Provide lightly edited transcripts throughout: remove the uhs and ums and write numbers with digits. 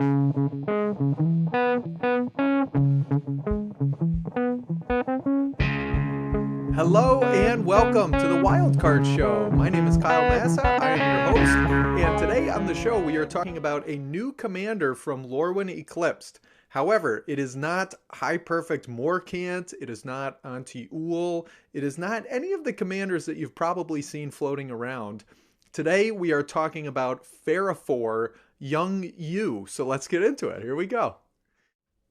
Hello and welcome to the Wildcard Show. My name is Kyle Massa. I am your host, and today on the show we are talking about a new commander from Lorwyn Eclipsed. However, it is not High Perfect Morcant, it is not Anti-Ool, it is not any of the commanders that you've probably seen floating around. Today we are talking about Ferrafor Young Yu. So let's get into it. Here we go.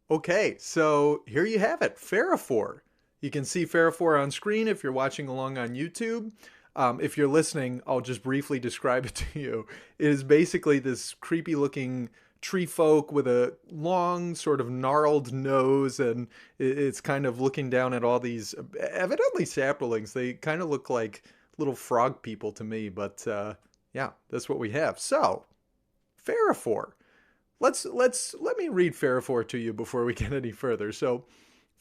Okay, so here you have it, Ferrafor. You can see Ferrafor on screen if you're watching along on YouTube. If you're listening, I'll just briefly describe it to you. It is basically this creepy looking tree folk with a long sort of gnarled nose, and it's kind of looking down at all these evidently saplings. They kind of look like little frog people to me, but yeah, that's what we have. So, Ferrafor. Let me read Ferrafor to you before we get any further. So,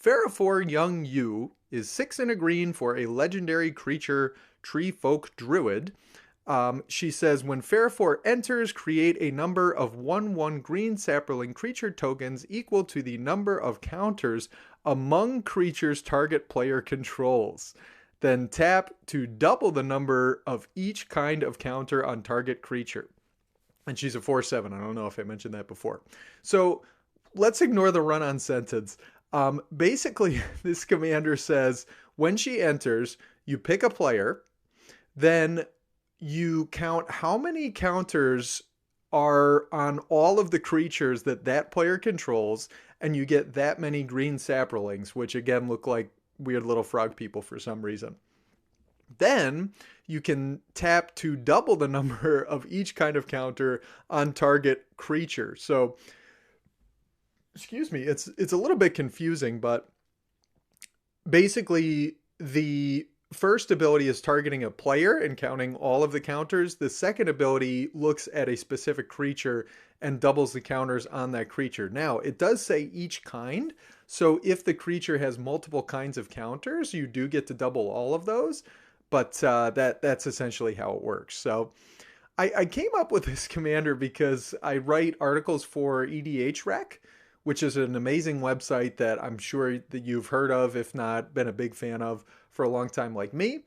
Ferrafor Young Yu is 6 and a green for a legendary creature tree folk druid. She says, when Ferrafor enters, create a number of 1/1 green sapling creature tokens equal to the number of counters among creatures target player controls. Then tap to double the number of each kind of counter on target creature. And she's a 4/7. I don't know if I mentioned that before. So let's ignore the run-on sentence. Basically, this commander says when she enters, you pick a player, then you count how many counters are on all of the creatures that that player controls, and you get that many green saplings, which again look like weird little frog people for some reason. Then you can tap to double the number of each kind of counter on target creature. So excuse me, it's a little bit confusing, but basically the first ability is targeting a player and counting all of the counters. The second ability looks at a specific creature and doubles the counters on that creature. Now, it does say each kind, so if the creature has multiple kinds of counters, you do get to double all of those, but that's essentially how it works. So I came up with this commander because I write articles for EDH Rec, which is an amazing website that I'm sure that you've heard of, if not been a big fan of for a long time like me.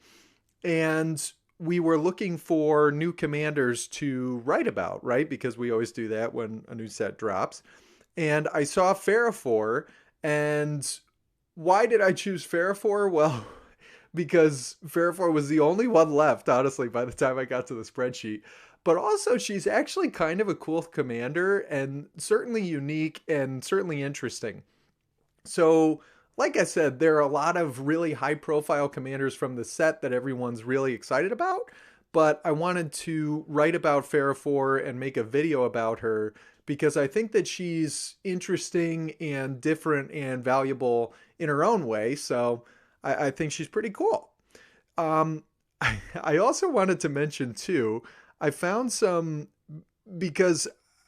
And we were looking for new commanders to write about, right? Because we always do that when a new set drops. And I saw Ferrafor, and why did I choose Ferrafor? Well, because Ferrafor was the only one left, honestly, by the time I got to the spreadsheet. But also, she's actually kind of a cool commander and certainly unique and certainly interesting. So, like I said, there are a lot of really high profile commanders from the set that everyone's really excited about. But I wanted to write about Ferrafor and make a video about her because I think that she's interesting and different and valuable in her own way. So, I think she's pretty cool. Um, I also wanted to mention, too, I found some because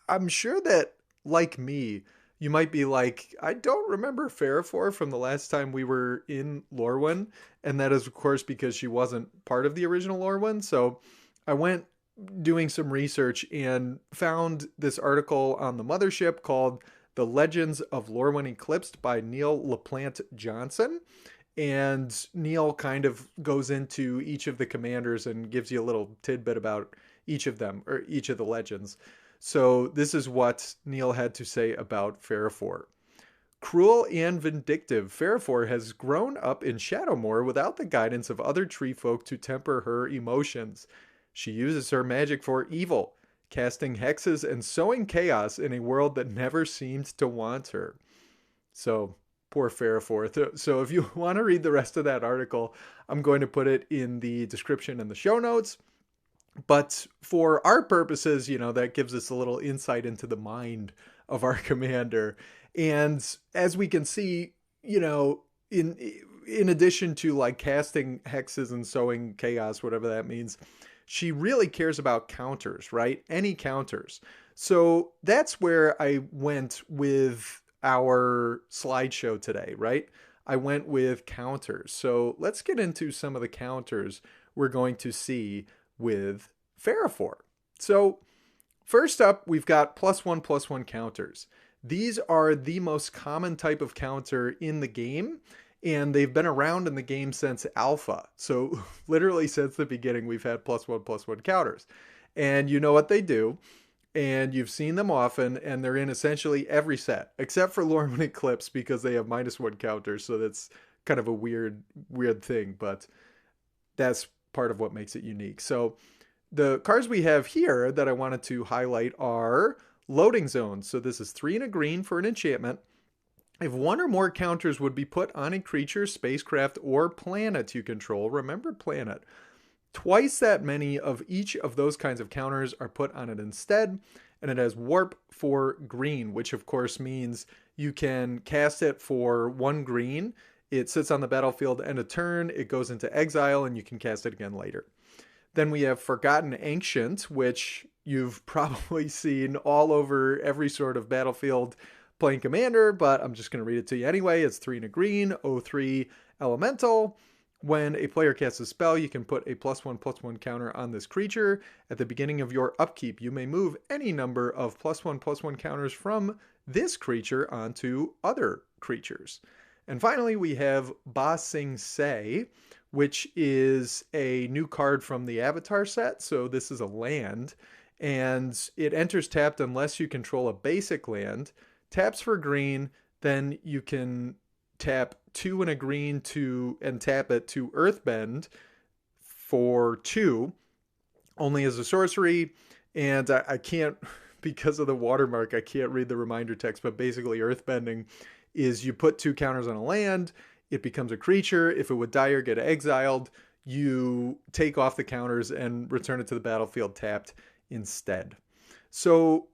I'm sure that, like me, you might be like, I don't remember Ferrafor from the last time we were in Lorwyn. And that is, of course, because she wasn't part of the original Lorwyn. So I went doing some research and found this article on the mothership called The Legends of Lorwyn Eclipsed by Neil LaPlante Johnson. And Neil kind of goes into each of the commanders and gives you a little tidbit about each of them, or each of the legends. So this is what Neil had to say about Ferrafor. Cruel and vindictive, Ferrafor has grown up in Shadowmoor without the guidance of other tree folk to temper her emotions. She uses her magic for evil, casting hexes and sowing chaos in a world that never seemed to want her. So, poor Ferrafor. So if you want to read the rest of that article, I'm going to put it in the description and the show notes. But for our purposes, that gives us a little insight into the mind of our commander. And as we can see, in addition to like casting hexes and sowing chaos, whatever that means, she really cares about counters, right? Any counters. So that's where I went with our slideshow today, right? I went with counters. So let's get into some of the counters we're going to see with Ferrafor. So First up, we've got +1/+1 counters. These are the most common type of counter in the game, and they've been around in the game since alpha. So literally since the beginning, we've had +1/+1 counters. And you know what they do, and you've seen them often, and they're in essentially every set, except for Lorwyn Eclipsed because they have -1 counters, so that's kind of a weird thing, but that's part of what makes it unique. So the cards we have here that I wanted to highlight are loading zones. So this is 3 and a green for an enchantment. If one or more counters would be put on a creature, spacecraft, or planet you control, remember planet, twice that many of each of those kinds of counters are put on it instead, and it has warp for green, which of course means you can cast it for 1 green. It sits on the battlefield end of turn, it goes into exile, and you can cast it again later. Then we have Forgotten Ancient, which you've probably seen all over every sort of battlefield playing Commander, but I'm just going to read it to you anyway. It's 3 and a green, 0/3 elemental. When a player casts a spell, you can put a +1/+1 counter on this creature. At the beginning of your upkeep, you may move any number of +1/+1 counters from this creature onto other creatures. And finally, we have Ba Sing Se, which is a new card from the Avatar set. So this is a land, and it enters tapped unless you control a basic land. Taps for green, then you can tap 2 and a green and tap it to Earthbend for 2, only as a sorcery. And I can't, because of the watermark, I can't read the reminder text, but basically Earthbending is you put 2 counters on a land, it becomes a creature. If it would die or get exiled, you take off the counters and return it to the battlefield tapped instead. So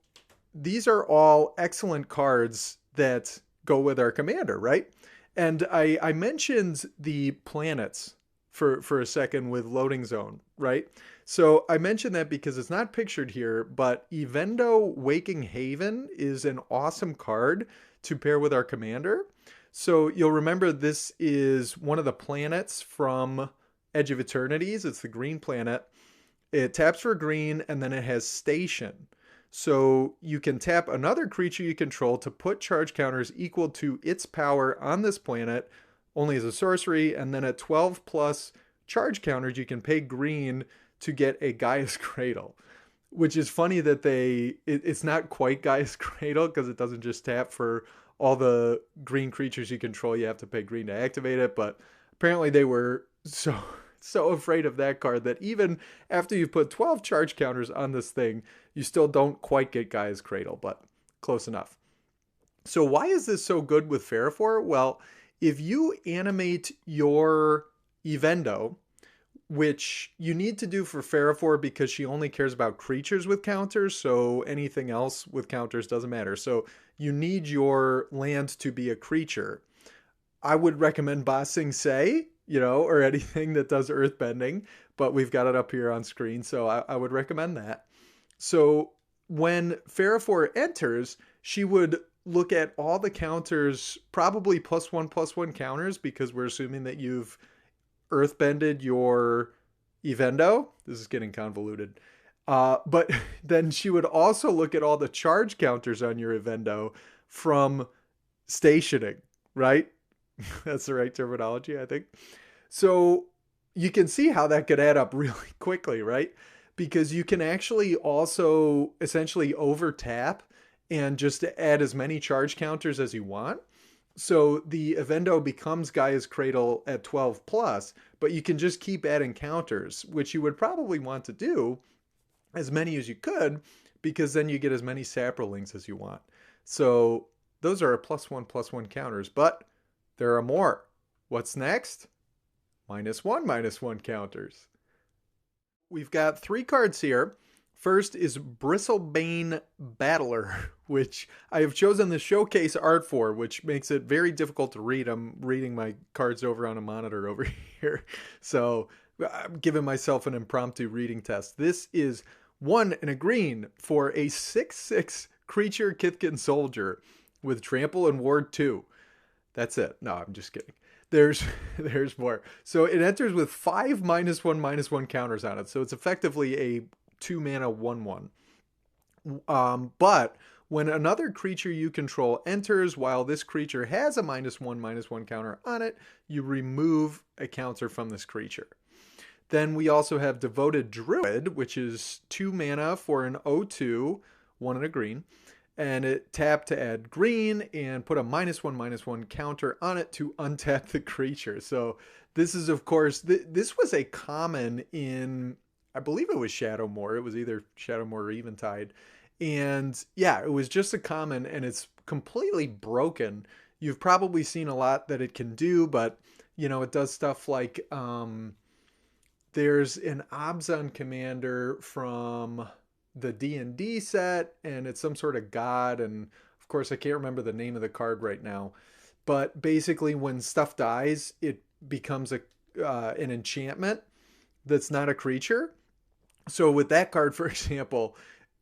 these are all excellent cards that go with our commander, right? And I mentioned the planets for a second with loading zone, right? So I mentioned that because it's not pictured here, but Evendo Waking Haven is an awesome card to pair with our commander. So you'll remember this is one of the planets from Edge of Eternities. It's the green planet. It taps for green, and then it has station. So you can tap another creature you control to put charge counters equal to its power on this planet, only as a sorcery, and then at 12 plus charge counters, you can pay green to get a Gaia's Cradle, which is funny that it's not quite Gaia's Cradle because it doesn't just tap for all the green creatures you control. You have to pay green to activate it, but apparently they were so afraid of that card that even after you put 12 charge counters on this thing, you still don't quite get Gaia's Cradle, but close enough. So why is this so good with Ferrafor? Well, if you animate your Evendo, which you need to do for Ferrafor because she only cares about creatures with counters, so anything else with counters doesn't matter. So you need your land to be a creature. I would recommend Ba Sing Se, or anything that does earthbending, but we've got it up here on screen, so I would recommend that. So when Ferrafor enters, she would look at all the counters, probably +1/+1 counters, because we're assuming that you've earthbended your Evendo. This is getting convoluted. But then she would also look at all the charge counters on your Evendo from stationing, right? That's the right terminology, I think. So you can see how that could add up really quickly, right? Because you can actually also essentially over tap and just add as many charge counters as you want. So the Evendo becomes Gaia's Cradle at 12 plus, but you can just keep adding counters, which you would probably want to do as many as you could, because then you get as many saprolings as you want. So those are +1/+1 counters, but there are more. What's next? -1/-1 counters. We've got 3 cards here. First is Bristlebane Battler, which I have chosen the showcase art for, which makes it very difficult to read. I'm reading my cards over on a monitor over here. So I'm giving myself an impromptu reading test. This is 1 and a green for a 6/6 creature Kithkin soldier with trample and ward 2. That's it. No, I'm just kidding. There's more. So it enters with 5 -1/-1 counters on it. So it's effectively a 2 mana 1/1. But when another creature you control enters while this creature has a -1/-1 counter on it, you remove a counter from this creature. Then we also have Devoted Druid, which is 2 mana for an 0/2, 1 and a green. And it tap to add green and put a -1/-1 counter on it to untap the creature. So this is, of course, this was a common in, I believe it was Shadowmoor. It was either Shadowmoor or Eventide. And yeah, it was just a common, and it's completely broken. You've probably seen a lot that it can do, but, you know, it does stuff like, there's an Abzan commander from the D&D set, and it's some sort of god, and of course I can't remember the name of the card right now, but basically when stuff dies, it becomes an enchantment that's not a creature. So with that card, for example,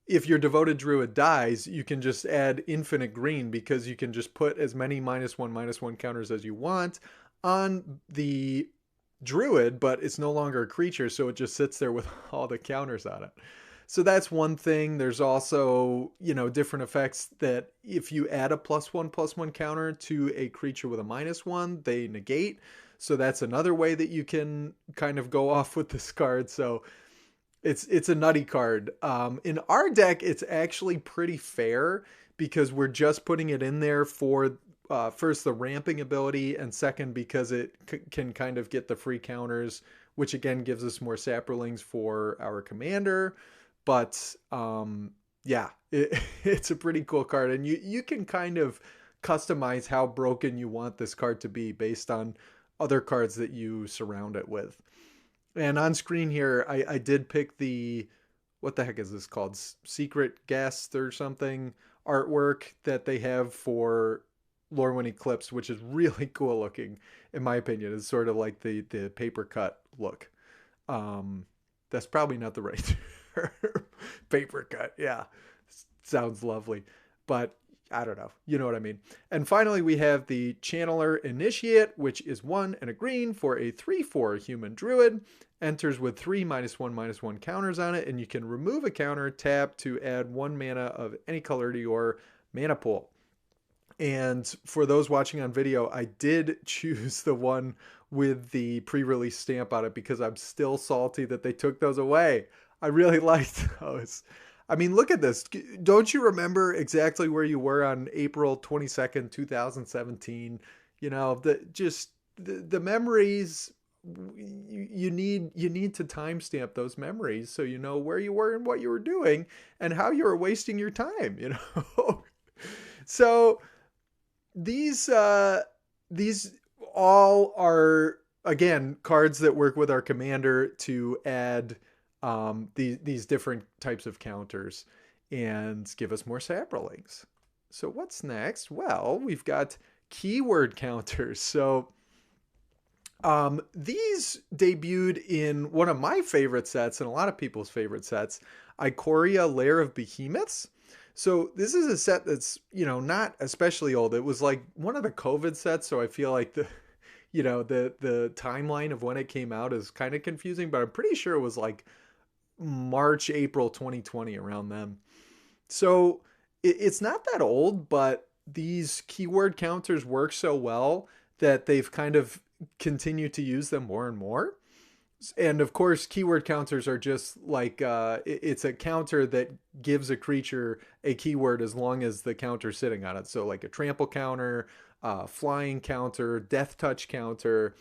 if your Devoted Druid dies, you can just add infinite green, because you can just put as many -1/-1 counters as you want on the Druid, but it's no longer a creature, so it just sits there with all the counters on it. So that's one thing. There's also, you know, different effects that if you add a +1/+1 counter to a creature with a -1, they negate. So that's another way that you can kind of go off with this card. So it's a nutty card. In our deck, it's actually pretty fair, because we're just putting it in there for first the ramping ability, and second because it can kind of get the free counters, which again gives us more saprolings for our commander. But yeah, it's a pretty cool card, and you can kind of customize how broken you want this card to be based on other cards that you surround it with. And on screen here, I did pick the, what the heck is this called? Secret Guest or something artwork that they have for Lorwyn Eclipsed, which is really cool looking, in my opinion. It's sort of like the paper cut look. That's probably not the right term. Paper cut, yeah. Sounds lovely. But I don't know. You know what I mean. And finally, we have the Channeler Initiate, which is 1 and a green for a 3/4 human druid. Enters with 3 -1/-1 counters on it, and you can remove a counter, tap to add 1 mana of any color to your mana pool. And for those watching on video, I did choose the one with the pre-release stamp on it, because I'm still salty that they took those away. I really liked those. I mean, look at this. Don't you remember exactly where you were on April 22nd, 2017? You know, the memories, you need to timestamp those memories so you know where you were and what you were doing and how you were wasting your time, you know? So these all are, again, cards that work with our commander to add these different types of counters and give us more saprolings. So what's next? Well, we've got keyword counters. So these debuted in one of my favorite sets and a lot of people's favorite sets, Ikoria Lair of Behemoths. So this is a set that's, you know, not especially old. It was like one of the COVID sets, so I feel like the timeline of when it came out is kind of confusing, but I'm pretty sure it was like March, April 2020, around then. So it's not that old, but these keyword counters work so well that they've kind of continued to use them more and more. And of course, keyword counters are just like, it's a counter that gives a creature a keyword as long as the counter's sitting on it. So like a trample counter, flying counter, death touch counter.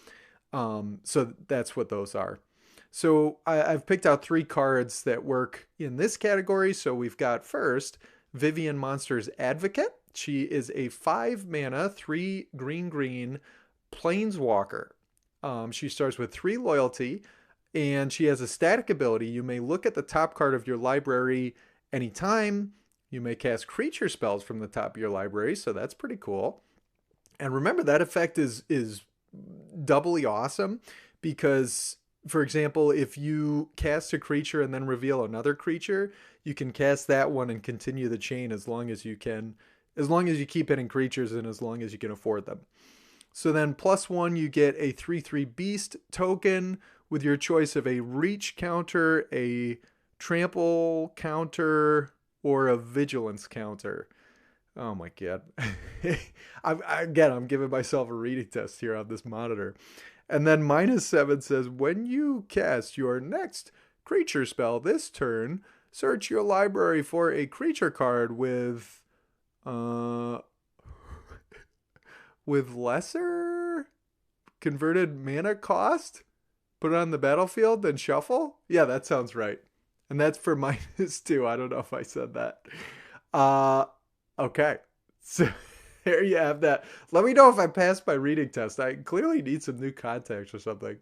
So that's what those are. So I've picked out 3 cards that work in this category. So we've got first, Vivian Monster's Advocate. She is a 5 mana, 3 green planeswalker. She starts with 3 loyalty, and she has a static ability. You may look at the top card of your library anytime. You may cast creature spells from the top of your library, so that's pretty cool. And remember, that effect is doubly awesome because, for example, if you cast a creature and then reveal another creature, you can cast that one and continue the chain as long as you can, as long as you keep hitting creatures and as long as you can afford them. So then +1, you get a 3/3 beast token with your choice of a reach counter, a trample counter, or a vigilance counter. Oh my god. I'm giving myself a reading test here on this monitor. And then -7 says, when you cast your next creature spell this turn, search your library for a creature card uh, with lesser converted mana cost. Put it on the battlefield, then shuffle. Yeah, that sounds right. And that's for -2. I don't know if I said that. Okay. So there you have that. Let me know if I passed my reading test. I clearly need some new context or something.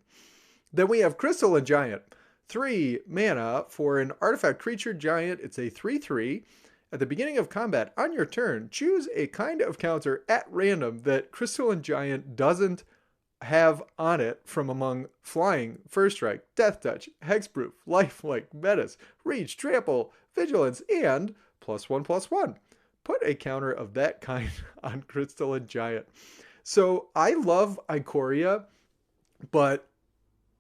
Then we have Crystal and Giant. 3 mana for an artifact creature giant. It's a 3/3. At the beginning of combat, on your turn, choose a kind of counter at random that Crystal and Giant doesn't have on it from among flying, first strike, death touch, hexproof, lifelink, menace, reach, trample, vigilance, and +1/+1. Put a counter of that kind on Crystal and Giant. So I love Ikoria, but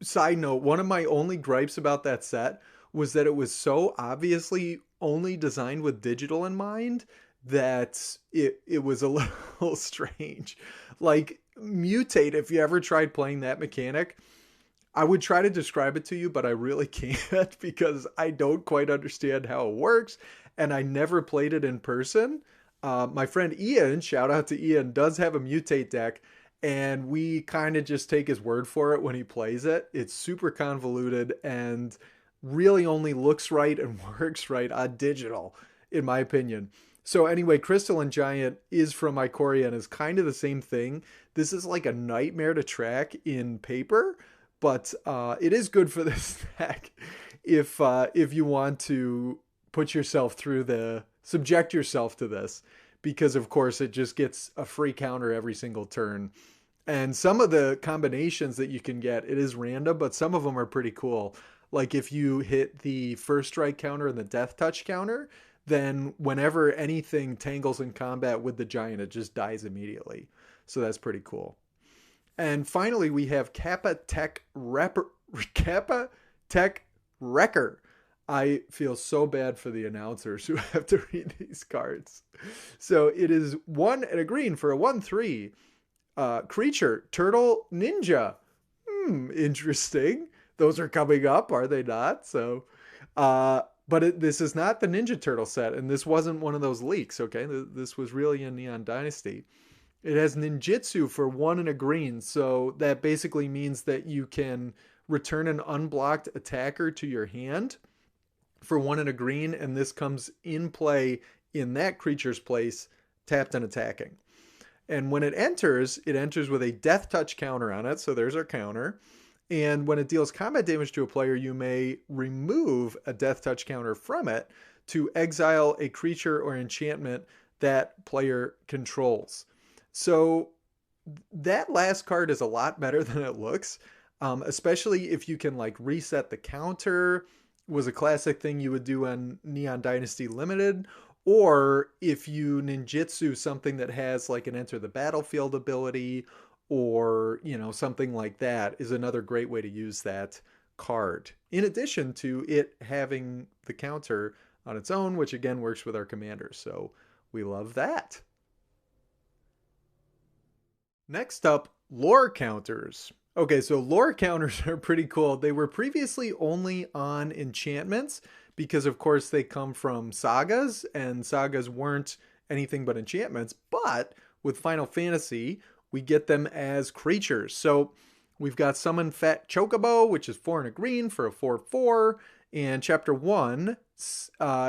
side note, one of my only gripes about that set was that it was so obviously only designed with digital in mind that it was a little strange. Like, mutate, if you ever tried playing that mechanic, I would try to describe it to you, but I really can't because I don't quite understand how it works, and I never played it in person. My friend Ian, shout out to Ian, does have a mutate deck, and we kind of just take his word for it when he plays it. It's super convoluted and really only looks right and works right on digital, in my opinion. So anyway, Crystal and Giant is from Ikoria and is kind of the same thing. This is like a nightmare to track in paper, but it is good for this deck if you want to subject yourself to this, because of course it just gets a free counter every single turn. And some of the combinations that you can get, it is random, but some of them are pretty cool. Like if you hit the first strike counter and the death touch counter, then whenever anything tangles in combat with the giant, it just dies immediately. So that's pretty cool. And finally, we have Kappa Tech Wrecker. I feel so bad for the announcers who have to read these cards. So it is 1 and a green for a 1/3 creature, turtle, ninja. Interesting. Those are coming up, are they not? So, but this is not the Ninja Turtle set, and this wasn't one of those leaks, okay? This was really in Neon Dynasty. It has ninjutsu for 1 and a green, so that basically means that you can return an unblocked attacker to your hand for 1 and a green, and this comes in play in that creature's place, tapped and attacking. And when it enters with a death touch counter on it, so there's our counter. And when it deals combat damage to a player, you may remove a death touch counter from it to exile a creature or enchantment that player controls. So that last card is a lot better than it looks, especially if you can like reset the counter. Was a classic thing you would do on Neon Dynasty Limited, or if you ninjutsu something that has like an enter the battlefield ability, or something like that, is another great way to use that card, in addition to it having the counter on its own, which again works with our commanders. So we love that. Next up, lore counters. Okay, so lore counters are pretty cool. They were previously only on enchantments because of course they come from sagas, and sagas weren't anything but enchantments. But with Final Fantasy, we get them as creatures. So we've got Summon Fat Chocobo, which is 4 and a green for a 4/4. And chapter 1,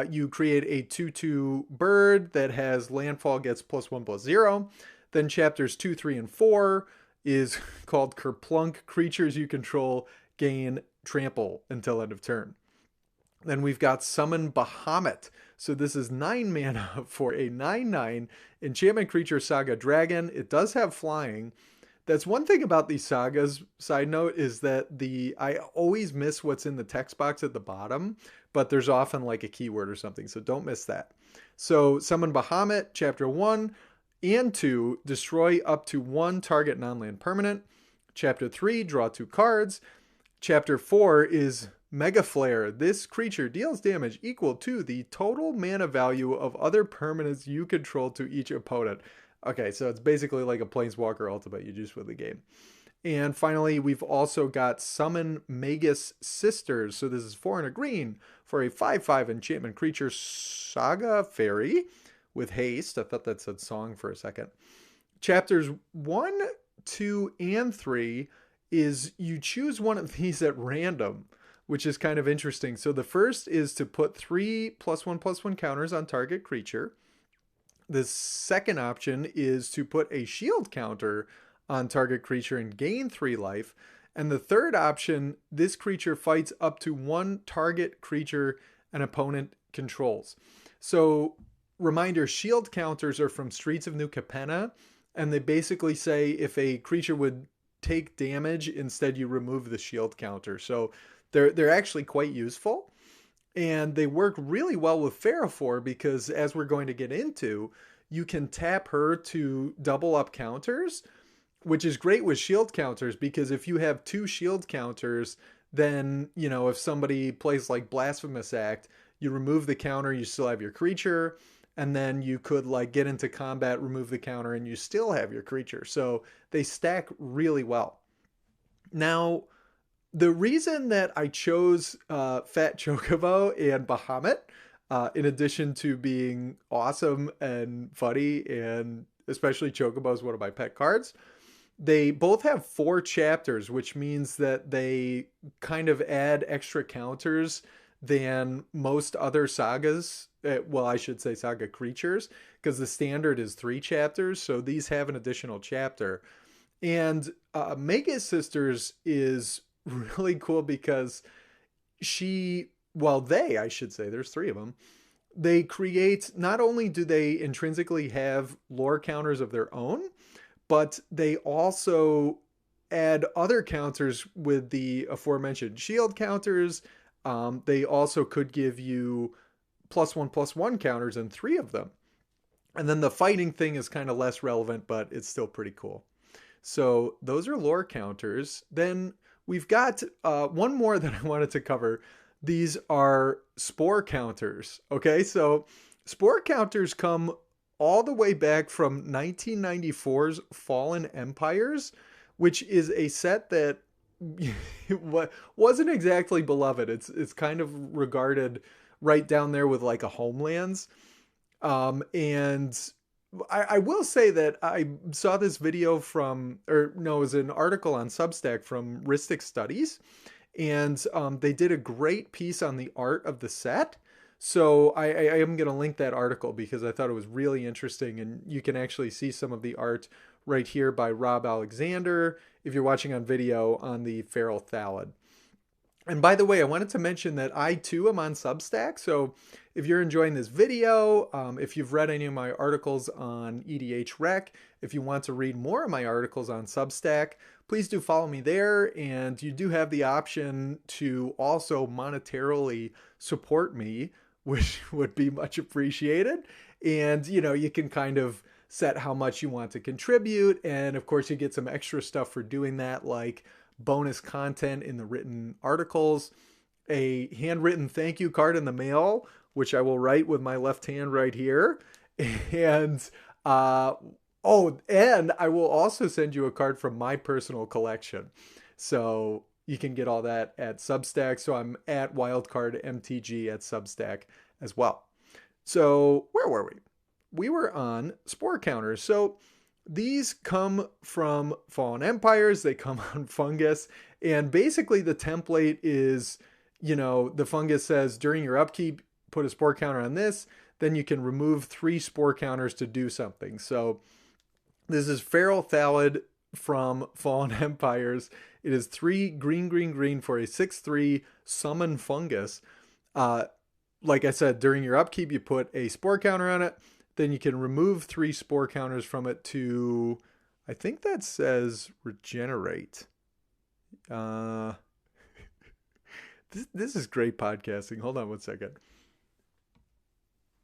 you create a 2/2 bird that has landfall, gets +1/+0. Then chapters 2, 3, and 4 is called Kerplunk. Creatures you control gain trample until end of turn. Then we've got Summon Bahamut. So this is 9 mana for a 9/9 enchantment creature saga dragon. It does have flying. That's one thing about these sagas, side note, is that I always miss what's in the text box at the bottom, but there's often like a keyword or something, so don't miss that. So Summon Bahamut, chapter 1 and 2, destroy up to 1 target non-land permanent. Chapter 3, draw 2 cards. Chapter 4 is Mega Flare. This creature deals damage equal to the total mana value of other permanents you control to each opponent. Okay, so it's basically like a Planeswalker Ultimate. You just win the game. And finally, we've also got Summon Magus Sisters. So this is 4 and a green for a 5/5 enchantment creature Saga Fairy with haste. I thought that said song for a second. Chapters 1, 2, and 3 is you choose one of these at random, which is kind of interesting. So the first is to put 3+1/+1 counters on target creature. The second option is to put a shield counter on target creature and gain 3 life. And the third option, this creature fights up to 1 target creature an opponent controls. So reminder, shield counters are from Streets of New Capenna, and they basically say if a creature would take damage, instead you remove the shield counter. So they're actually quite useful. And they work really well with Ferrafor because, as we're going to get into, you can tap her to double up counters, which is great with shield counters because if you have 2 shield counters, then, you know, if somebody plays like Blasphemous Act, you remove the counter, you still have your creature, and then you could like get into combat, remove the counter, and you still have your creature. So they stack really well. Now, the reason that I chose Fat Chocobo and Bahamut, in addition to being awesome and funny, and especially Chocobo is one of my pet cards, they both have 4 chapters, which means that they kind of add extra counters than most other sagas. Well, I should say saga creatures, because the standard is 3 chapters. So these have an additional chapter. And Mega Sisters is really cool because I should say, there's 3 of them. They create, not only do they intrinsically have lore counters of their own, but they also add other counters with the aforementioned shield counters. They also could give you +1/+1 counters in 3 of them. And then the fighting thing is kind of less relevant, but it's still pretty cool. So those are lore counters. Then we've got one more that I wanted to cover. These are Spore counters. Okay, so Spore counters come all the way back from 1994's Fallen Empires, which is a set that wasn't exactly beloved. It's kind of regarded right down there with like a Homelands. And I will say that I saw this video it was an article on Substack from Ristic Studies, and they did a great piece on the art of the set. So I am going to link that article because I thought it was really interesting, and you can actually see some of the art right here by Rob Alexander if you're watching on video on the Feral Thalid. And by the way, I wanted to mention that I too am on Substack. So if you're enjoying this video, if you've read any of my articles on EDH Rec, if you want to read more of my articles on Substack, please do follow me there. And you do have the option to also monetarily support me, which would be much appreciated. And, you know, you can kind of set how much you want to contribute. And of course, you get some extra stuff for doing that, like bonus content in the written articles, a handwritten thank you card in the mail, which I will write with my left hand right here. And, and I will also send you a card from my personal collection. So you can get all that at Substack. So I'm at Wildcard MTG at Substack as well. So where were we? We were on Spore counters. So these come from Fallen Empires. They come on Fungus. And basically the template is, you know, the Fungus says during your upkeep, put a Spore counter on this. Then you can remove 3 Spore counters to do something. So this is Feral Thalid from Fallen Empires. It is 3 green for a 6/3 summon Fungus. Like I said, during your upkeep, you put a Spore counter on it. Then you can remove 3 Spore counters from it to, I think that says regenerate. This is great podcasting. Hold on one second.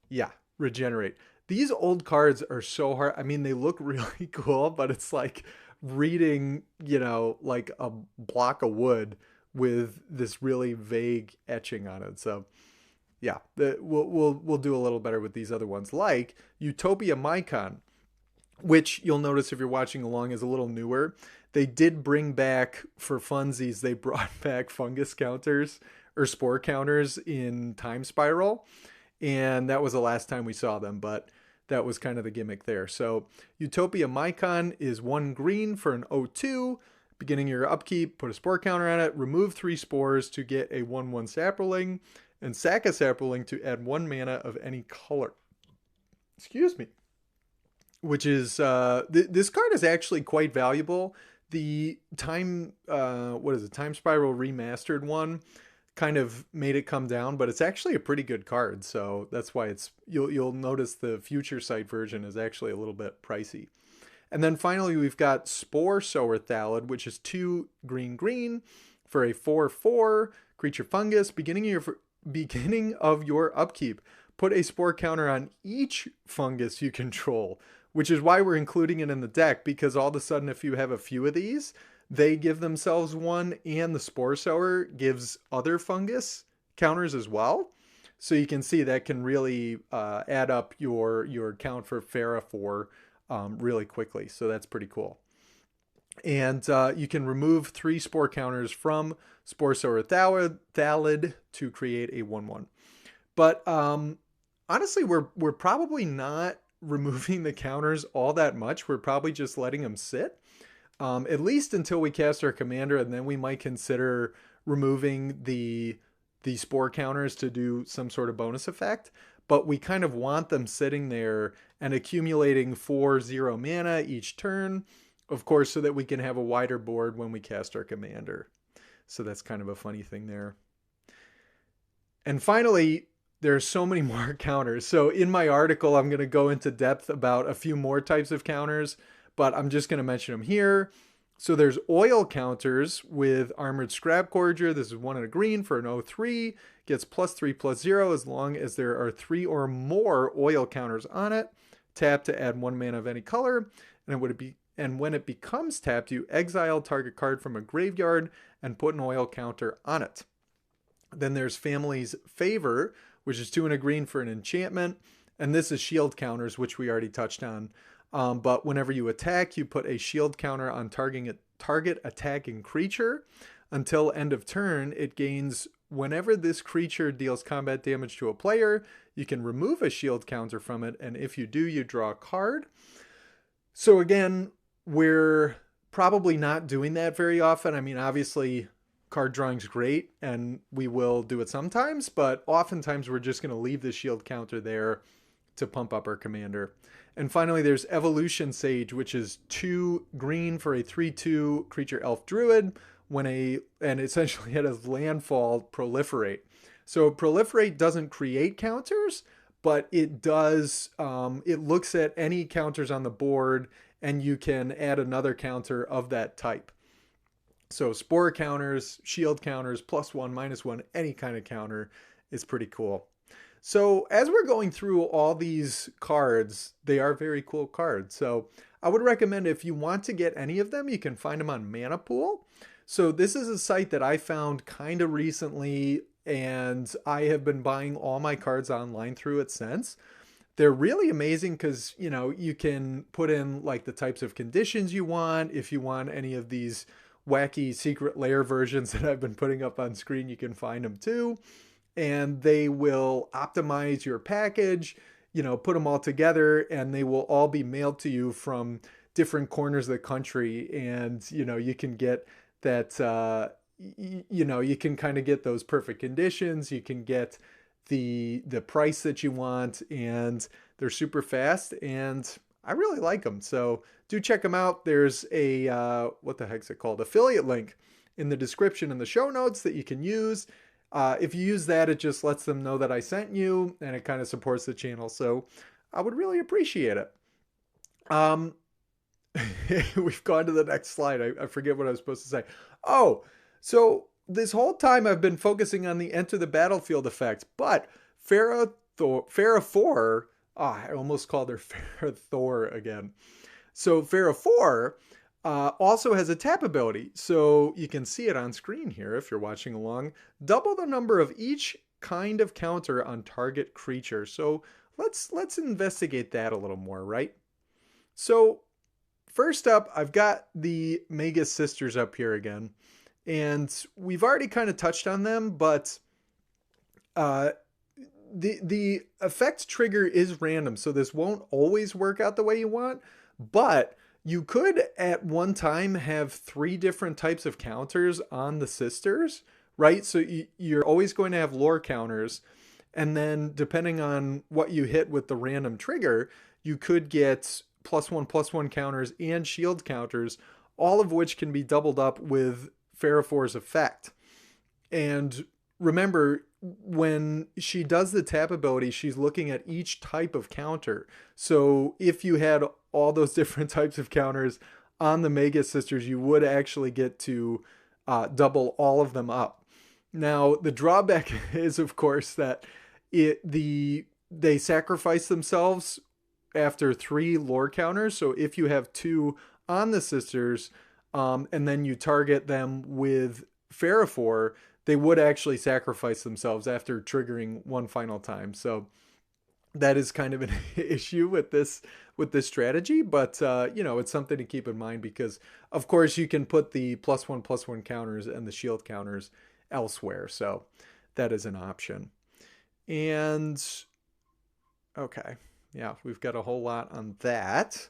Yeah, regenerate. These old cards are so hard. I mean, they look really cool, but it's like reading, you know, like a block of wood with this really vague etching on it. So yeah, we'll do a little better with these other ones, like Utopia Mycon, which you'll notice if you're watching along is a little newer. They did bring back, for funsies, they brought back fungus counters or spore counters in Time Spiral, and that was the last time we saw them, but that was kind of the gimmick there. So Utopia Mycon is 1 green for an 0/2. Beginning your upkeep, put a spore counter on it, remove 3 spores to get a 1/1 Saproling, and sack a Saproling to add 1 mana of any color. Excuse me. Which is, this card is actually quite valuable. The Time Spiral Remastered one kind of made it come down, but it's actually a pretty good card. So that's why you'll notice the Future Sight version is actually a little bit pricey. And then finally, we've got Spore Sower Thallid, which is 2 green for a 4/4 creature fungus. Beginning of your upkeep, put a spore counter on each fungus you control, which is why we're including it in the deck, because all of a sudden, if you have a few of these, they give themselves one, and the Spore Sower gives other fungus counters as well. So you can see that can really add up your count for Ferrafor really quickly. So that's pretty cool. And you can remove 3 spore counters from Spore Sower Thallid to create a 1/1. But honestly, we're probably not removing the counters all that much. We're probably just letting them sit, at least until we cast our commander, and then we might consider removing the spore counters to do some sort of bonus effect. But we kind of want them sitting there and accumulating 4/0 mana each turn, of course, so that we can have a wider board when we cast our commander. So that's kind of a funny thing there. And finally, there are so many more counters. So in my article, I'm going to go into depth about a few more types of counters, but I'm just going to mention them here. So there's oil counters with Armored Scrapcorger. This is 1 and a green for an 0/3. Gets +3/+0 as long as there are 3 or more oil counters on it. Tap to add 1 mana of any color. And when it becomes tapped, you exile target card from a graveyard and put an oil counter on it. Then there's Family's Favor, which is 2 and a green for an enchantment. And this is shield counters, which we already touched on. But whenever you attack, you put a shield counter on target attacking creature. Until end of turn, it gains, whenever this creature deals combat damage to a player, you can remove a shield counter from it. And if you do, you draw a card. So again, we're probably not doing that very often. I mean, obviously, card drawing's great, and we will do it sometimes, but oftentimes we're just going to leave the shield counter there to pump up our commander. And finally, there's Evolution Sage, which is 2 green for a 3/2 creature elf druid, and essentially it has landfall Proliferate. So Proliferate doesn't create counters, but it does, it looks at any counters on the board, and you can add another counter of that type. So spore counters, shield counters, +1, -1, any kind of counter is pretty cool. So as we're going through all these cards, they are very cool cards. So I would recommend, if you want to get any of them, you can find them on Mana Pool. So this is a site that I found kind of recently, and I have been buying all my cards online through it since. They're really amazing because, you know, you can put in like the types of conditions you want. If you want any of these wacky secret lair versions that I've been putting up on screen, you can find them too. And they will optimize your package, you know, put them all together, and they will all be mailed to you from different corners of the country. And, you know, you can get that, you know, you can kind of get those perfect conditions. You can get the price that you want, and they're super fast, and I really like them. So do check them out. There's a, what the heck's it called? Affiliate link in the description and the show notes that you can use. If you use that, it just lets them know that I sent you, and it kind of supports the channel. So I would really appreciate it. We've gone to the next slide. I forget what I was supposed to say. Oh, so this whole time I've been focusing on the enter the battlefield effect, but Ferrafor, I almost called her Ferrafor again. So Ferrafor also has a tap ability. So you can see it on screen here if you're watching along. Double the number of each kind of counter on target creature. So let's investigate that a little more, right? So first up, I've got the Mega Sisters up here again. And we've already kind of touched on them, but uh, the effect trigger is random, so this won't always work out the way you want, but you could at one time have three different types of counters on the sisters, right? So you're always going to have lore counters, and then depending on what you hit with the random trigger, you could get +1/+1 counters and shield counters, all of which can be doubled up with Ferrafor's effect. And remember, when she does the tap ability, she's looking at each type of counter. So if you had all those different types of counters on the Mega Sisters, you would actually get to double all of them up. Now, the drawback is, of course, that they sacrifice themselves after 3 lore counters. So if you have 2 on the sisters, and then you target them with Ferrafor, they would actually sacrifice themselves after triggering one final time. So that is kind of an issue with this strategy, but it's something to keep in mind because of course you can put the +1/+1 counters and the shield counters elsewhere. So that is an option. And okay, yeah, we've got a whole lot on that.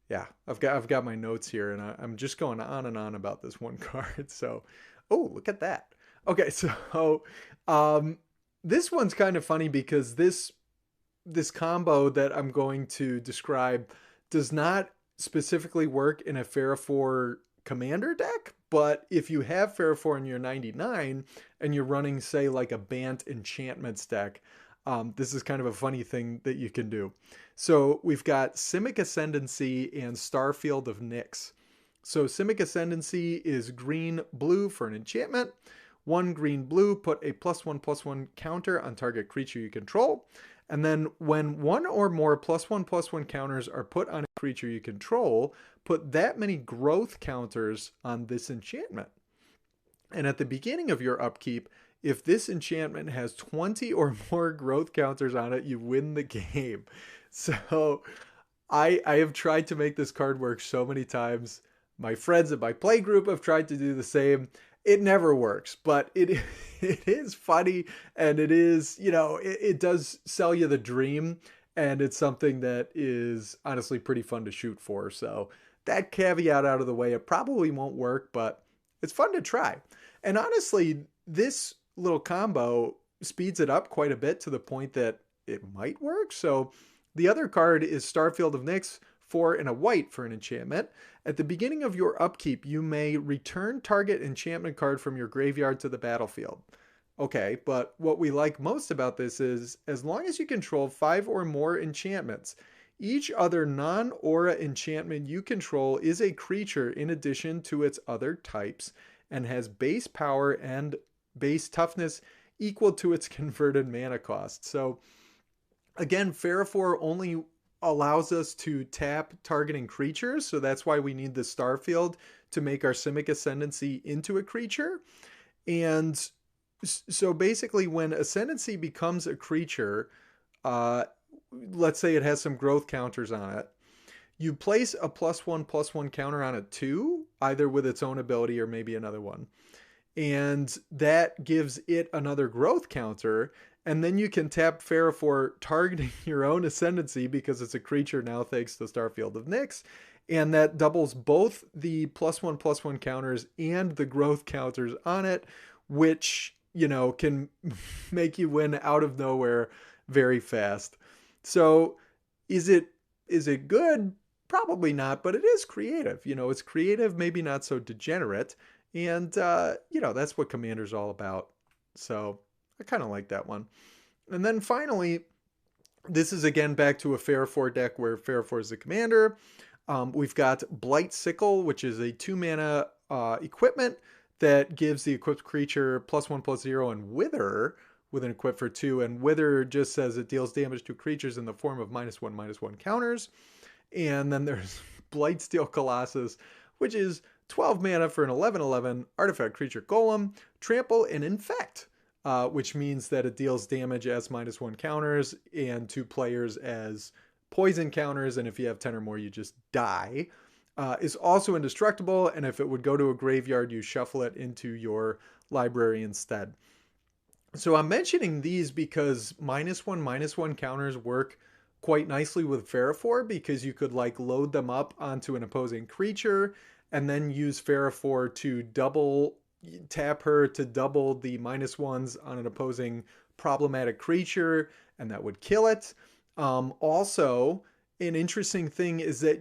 Yeah, I've got my notes here, and I'm just going on and on about this one card. So, oh, look at that. Okay, so this one's kind of funny because this combo that I'm going to describe does not specifically work in a Ferrafor commander deck, but if you have Ferrafor in your 99 and you're running, say, like a Bant enchantments deck, this is kind of a funny thing that you can do. So we've got Simic Ascendancy and Starfield of Nyx. So Simic Ascendancy is green-blue for an enchantment. 1 green-blue, put a +1/+1 counter on target creature you control. And then when 1 or more +1/+1 counters are put on a creature you control, put that many growth counters on this enchantment. And at the beginning of your upkeep, if this enchantment has 20 or more growth counters on it, you win the game. So I have tried to make this card work so many times. My friends in my play group have tried to do the same. It never works, but it is funny, and it is, it does sell you the dream, and it's something that is honestly pretty fun to shoot for. So that caveat out of the way, it probably won't work, but it's fun to try. And honestly, this little combo speeds it up quite a bit to the point that it might work. So the other card is Starfield of Nyx, 4 and a white for an enchantment. At the beginning of your upkeep, you may return target enchantment card from your graveyard to the battlefield. Okay, but what we like most about this is as long as you control 5 or more enchantments, each other non-aura enchantment you control is a creature in addition to its other types and has base power and base toughness equal to its converted mana cost. So again, Ferrafor only allows us to tap targeting creatures, so that's why we need the Starfield to make our Simic Ascendancy into a creature. And so basically when Ascendancy becomes a creature, let's say it has some growth counters on it, you place a +1/+1 counter on it too, either with its own ability or maybe another one. And that gives it another growth counter. And then you can tap Ferrafor targeting your own Ascendancy because it's a creature now thanks to Starfield of Nyx. And that doubles both the +1/+1 counters and the growth counters on it, which, can make you win out of nowhere very fast. So is it good? Probably not, but it is creative. It's creative, maybe not so degenerate. And, that's what Commander's all about. So I kind of like that one. And then finally, this is again back to a Ferrafor deck where Ferrafor is the commander. We've got Blight Sickle, which is a 2-mana equipment that gives the equipped creature +1/+0 and Wither with an equip for 2. And Wither just says it deals damage to creatures in the form of -1/-1 counters. And then there's Blightsteel Colossus, which is 12 mana for an 11/11 artifact creature golem, trample and infect, which means that it deals damage as -1 counters and to players as poison counters, and if you have 10 or more, you just die. Is also indestructible, and if it would go to a graveyard, you shuffle it into your library instead. So I'm mentioning these because -1/-1 counters work quite nicely with Ferrafor, because you could like load them up onto an opposing creature and then use Ferrafor to double tap her to double the -1s on an opposing problematic creature, and that would kill it. Also, an interesting thing is that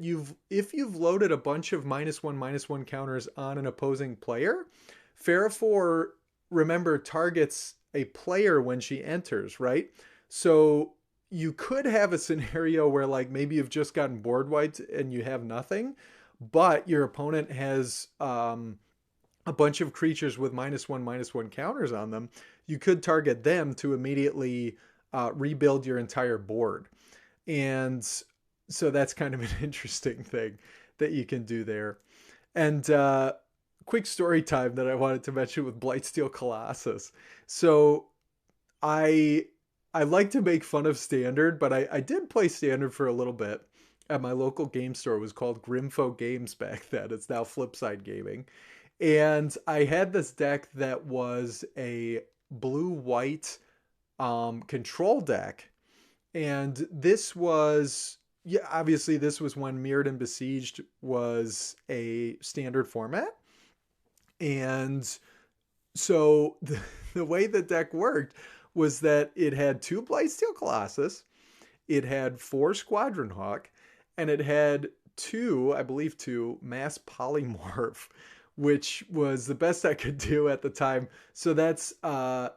if you've loaded a bunch of -1/-1 counters on an opposing player, Ferrafor, remember, targets a player when she enters, right? So you could have a scenario where like maybe you've just gotten board wiped and you have nothing, but your opponent has a bunch of creatures with -1/-1 counters on them. You could target them to immediately rebuild your entire board. And so that's kind of an interesting thing that you can do there. And quick story time that I wanted to mention with Blightsteel Colossus. So I like to make fun of Standard, but I did play Standard for a little bit at my local game store. It was called Grimfo Games back then. It's now Flipside Gaming. And I had this deck that was a blue-white control deck. And this was, yeah, obviously this was when Mirrored and Besieged was a standard format. And so the way the deck worked was that it had 2 Blightsteel Colossus, it had 4 Squadron Hawk, and it had 2, I believe 2, Mass Polymorph, which was the best I could do at the time. So that's,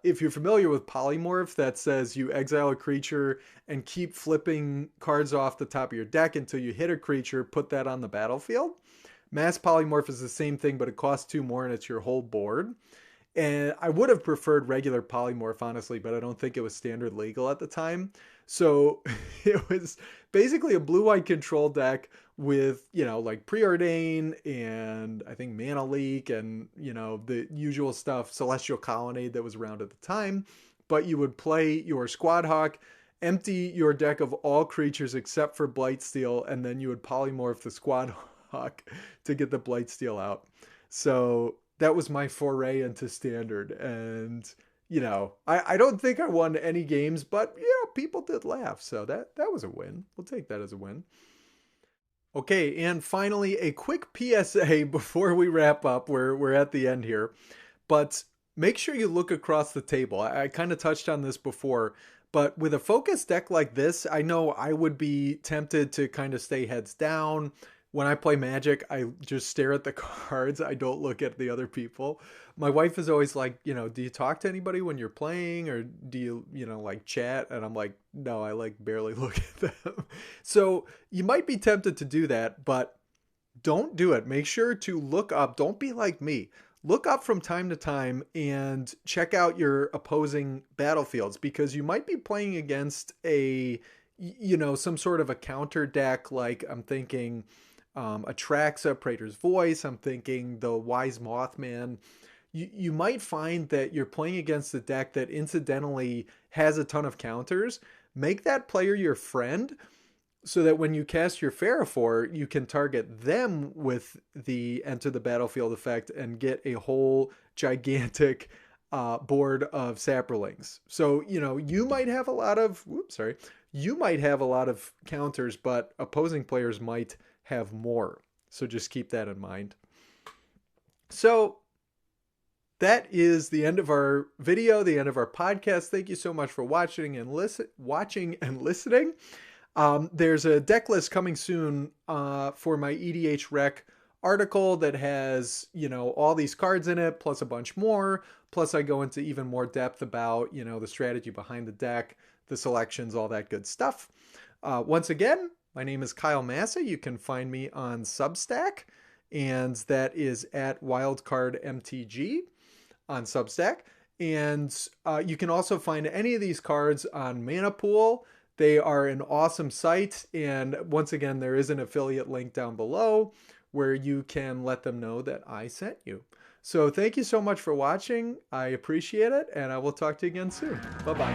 if you're familiar with Polymorph, that says you exile a creature and keep flipping cards off the top of your deck until you hit a creature, put that on the battlefield. Mass Polymorph is the same thing, but it costs 2 more and it's your whole board. And I would have preferred regular Polymorph, honestly, but I don't think it was standard legal at the time. So it was basically a blue-white control deck with, you know, like Preordain and I think Mana Leak and, you know, the usual stuff, Celestial Colonnade that was around at the time. But you would play your Squad Hawk, empty your deck of all creatures except for Blightsteel, and then you would polymorph the Squad Hawk to get the Blightsteel out. So that was my foray into Standard. And, you know, I don't think I won any games, but, you know, people did laugh. So that was a win. We'll take that as a win. Okay, and finally, a quick PSA before we wrap up. We're at the end here. But make sure you look across the table. I kind of touched on this before, but with a focus deck like this, I know I would be tempted to kind of stay heads down. When I play Magic, I just stare at the cards. I don't look at the other people. My wife is always like, you know, do you talk to anybody when you're playing, or do you, you know, like chat? And I'm like, no, I like barely look at them. So you might be tempted to do that, but don't do it. Make sure to look up. Don't be like me. Look up from time to time and check out your opposing battlefields, because you might be playing against a, you know, some sort of a counter deck. Like I'm thinking Atraxa, Praetor's Voice. I'm thinking the Wise Mothman. You might find that you're playing against a deck that incidentally has a ton of counters. Make that player your friend so that when you cast your Ferrafor, you can target them with the Enter the Battlefield effect and get a whole gigantic board of Saprolings. So, you know, you might have a lot of, you might have a lot of counters, but opposing players might have more. So just keep that in mind. So that is the end of our video, the end of our podcast. Thank you so much for watching and listening. There's a deck list coming soon for my EDH Rec article that has, you know, all these cards in it, plus a bunch more. Plus I go into even more depth about, you know, the strategy behind the deck, the selections, all that good stuff. Once again, my name is Kyle Massa. You can find me on Substack, and that is at Wildcard MTG on Substack. And you can also find any of these cards on Mana Pool. They are an awesome site. And once again, there is an affiliate link down below where you can let them know that I sent you. So thank you so much for watching. I appreciate it, and I will talk to you again soon. Bye-bye.